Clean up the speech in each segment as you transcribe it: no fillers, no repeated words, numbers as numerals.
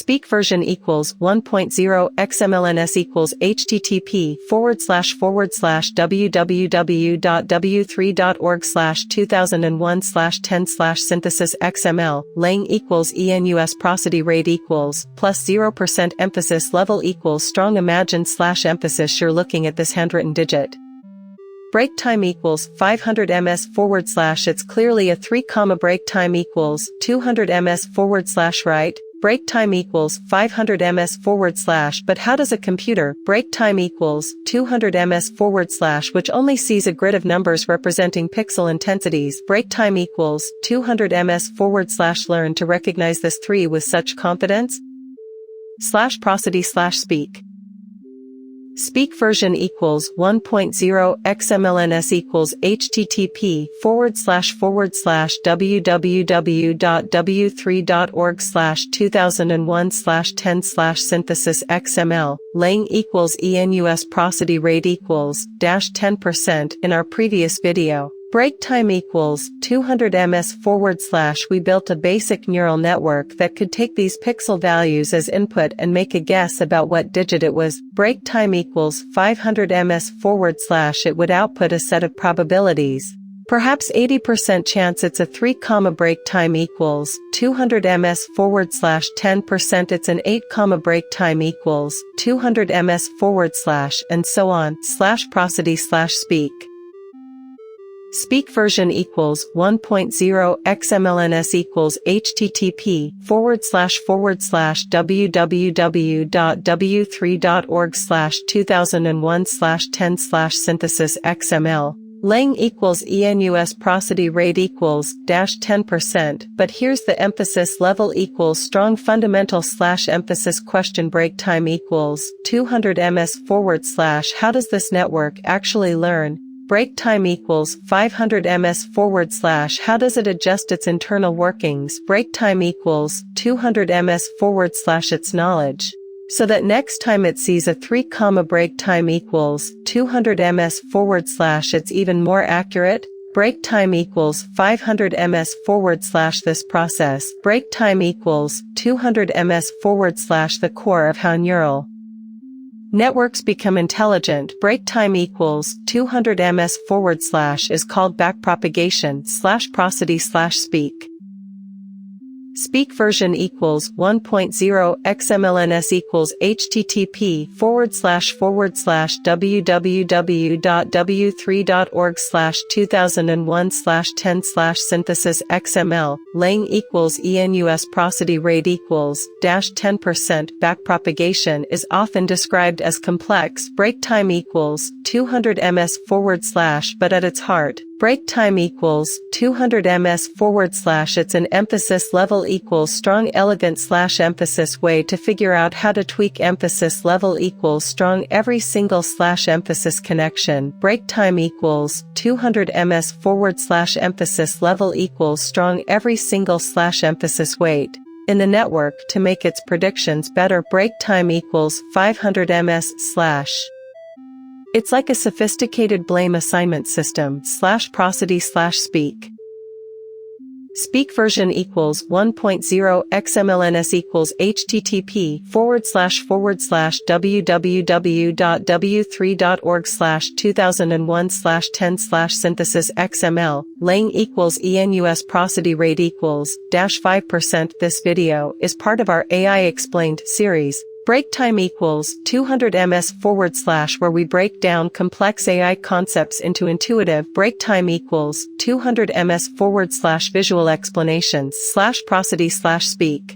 Speak version equals 1.0 XMLNS equals http://www.w3.org/2001/10/synthesis XML lang equals enus prosody rate equals plus 0% emphasis level equals strong imagine / emphasis. You're looking at this handwritten digit. Break time equals 500 ms / it's clearly a 3 break time equals 200 ms / right. Break time equals 500 ms / but how does a computer break time equals 200 ms / which only sees a grid of numbers representing pixel intensities. Break time equals 200 ms / learn to recognize this 3 with such confidence? /prosody /speak. Speak version equals 1.0 XMLNS equals http://www.w3.org/2001/10/synthesis XML lang equals enus prosody rate equals -10%. In our previous video, break time equals 200 ms / we built a basic neural network that could take these pixel values as input and make a guess about what digit it was. Break time equals 500 ms / it would output a set of probabilities. Perhaps 80% chance it's a 3, break time equals 200 ms / 10% it's an 8, break time equals 200 ms / and so on. /prosody /speak. Speak version equals 1.0 XMLNS equals http://www.w3.org/2001/10/synthesis XML lang equals enus prosody rate equals -10%. But here's the emphasis level equals strong fundamental / emphasis question. Break time equals 200 ms / how does this network actually learn? Break time equals 500 ms / how does it adjust its internal workings? Break time equals 200 ms / its knowledge, so that next time it sees a 3, break time equals 200 ms / it's even more accurate. Break time equals 500 ms / this process. Break time equals 200 ms / the core of how neural networks become intelligent. Break time equals 200 ms / is called backpropagation /prosody /speak. Speak version equals 1.0 XMLNS equals http://www.w3.org/2001/10/synthesis XML lang equals enus prosody rate equals -10%. Backpropagation is often described as complex. Break time equals 200 ms / but at its heart, break time equals 200 ms / it's an emphasis level equals strong elegant / emphasis way to figure out how to tweak emphasis level equals strong every single / emphasis connection. Break time equals 200 ms / emphasis level equals strong every single / emphasis weight in the network to make its predictions better. Break time equals 500 ms / it's like a sophisticated blame assignment system. /prosody /speak. Speak version equals 1.0 XMLNS equals http://www.w3.org/2001/10/synthesis XML lang equals enus prosody rate equals -5%. This video is part of our AI Explained series. Break time equals 200 ms / where we break down complex AI concepts into intuitive. Break time equals 200 ms / visual explanations /prosody /speak.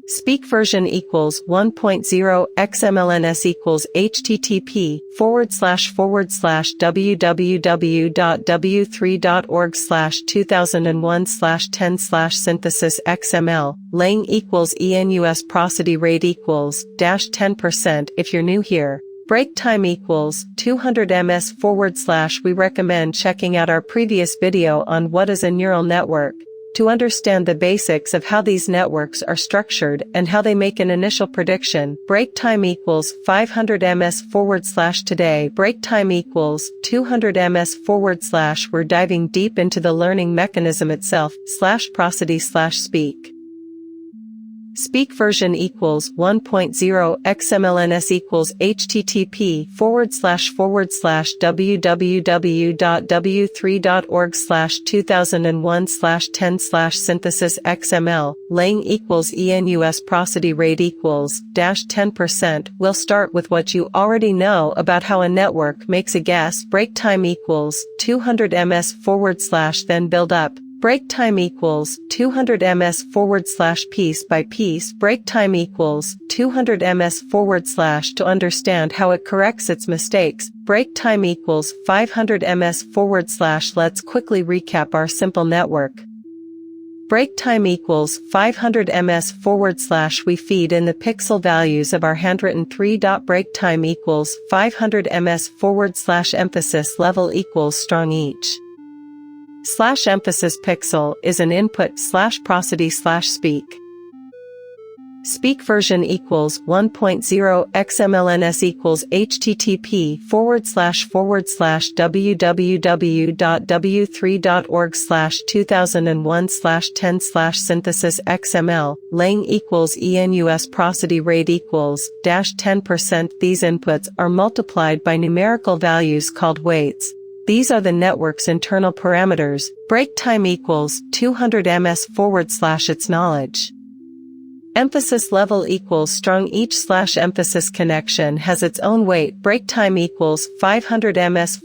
Speak version equals 1.0 XMLNS equals http://www.w3.org/2001/10/synthesis XML lang equals enus prosody rate equals -10%. If you're new here, break time equals 200 ms / we recommend checking out our previous video on what is a neural network to understand the basics of how these networks are structured and how they make an initial prediction. Break time equals 500 ms / today. Break time equals 200 ms / we're diving deep into the learning mechanism itself /prosody /speak. Speak version equals 1.0 XMLNS equals http://www.w3.org/2001/10/synthesis XML lang equals ENUS prosody rate equals -10%. We'll start with what you already know about how a network makes a guess. Break time equals 200 ms / then build up. Break time equals 200 ms / piece by piece. Break time equals 200 ms / to understand how it corrects its mistakes. Break time equals 500 ms / let's quickly recap our simple network. Break time equals 500 ms / we feed in the pixel values of our handwritten 3. Break time equals 500 ms / emphasis level equals strong each. /emphasis pixel is an input /prosody /speak. Speak version equals 1.0 XMLNS equals http://www.w3.org/2001/10/synthesis XML lang equals ENUS prosody rate equals -10%. These inputs are multiplied by numerical values called weights. These are the network's internal parameters. Break time equals 200 ms / its knowledge. Emphasis level equals strong each /emphasis connection has its own weight. Break time equals 500 ms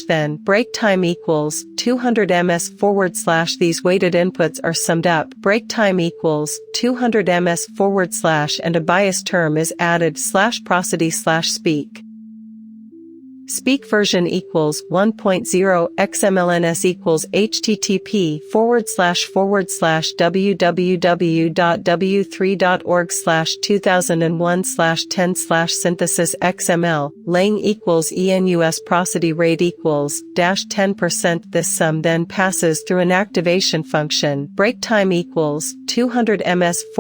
/ then. Break time equals 200 ms / these weighted inputs are summed up. Break time equals 200 ms / and a bias term is added /prosody /speak. Speak version equals 1.0 XMLNS equals http://www.w3.org/2001/10/synthesis XML lang equals ENUS prosody rate equals -10%. This sum then passes through an activation function. Break time equals 200 ms /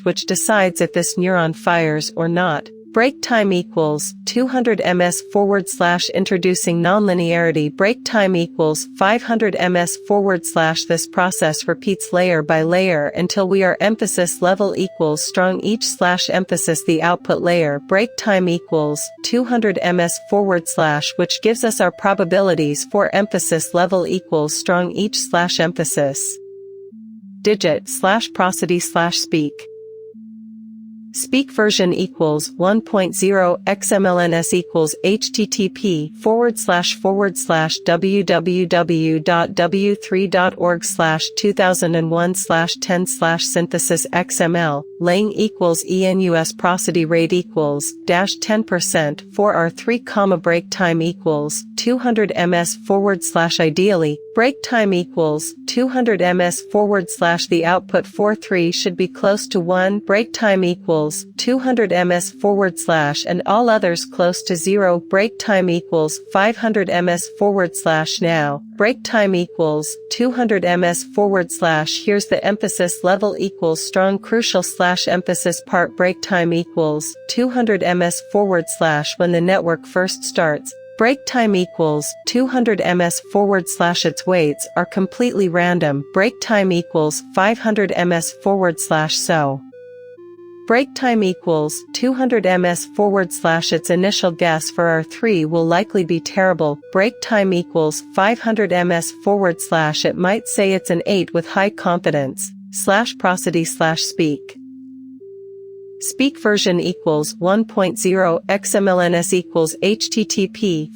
which decides if this neuron fires or not. Break time equals 200 ms / introducing nonlinearity. Break time equals 500 ms / this process repeats layer by layer until we are emphasis level equals strong each /emphasis the output layer. Break time equals 200 ms / which gives us our probabilities for emphasis level equals strong each /emphasis digit /prosody /speak. Speak version equals 1.0 XMLNS equals http://www.w3.org/2001/10/synthesis XML lang equals ENUS prosody rate equals -10%. for our 3, break time equals 200 ms / ideally. Break time equals 200 ms / the output for 3 should be close to 1. Break time equals 200 ms / and all others close to 0. Break time equals 500 ms / now. Break time equals 200 ms / here's the emphasis level equals strong crucial /emphasis part. Break time equals 200 ms / when the network first starts. Break time equals 200 ms / its weights are completely random. Break time equals 500 ms / so. Break time equals 200 ms / its initial guess for our 3 will likely be terrible. Break time equals 500 ms / it might say it's an 8 with high confidence. /prosody /speak. Speak version equals 1.0 XMLNS equals http://